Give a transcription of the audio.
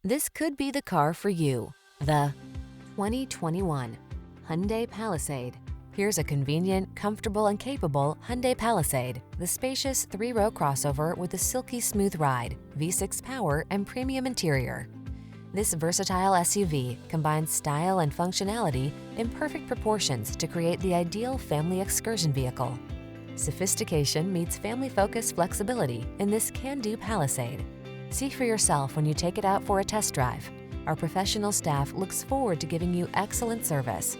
This could be the car for you. The 2021 Hyundai Palisade. Here's a convenient, comfortable, and capable Hyundai Palisade, the spacious three-row crossover with a silky smooth ride, V6 power, and premium interior. This versatile SUV combines style and functionality in perfect proportions to create the ideal family excursion vehicle. Sophistication meets family-focused flexibility in this can-do Palisade. See for yourself when you take it out for a test drive. Our professional staff looks forward to giving you excellent service.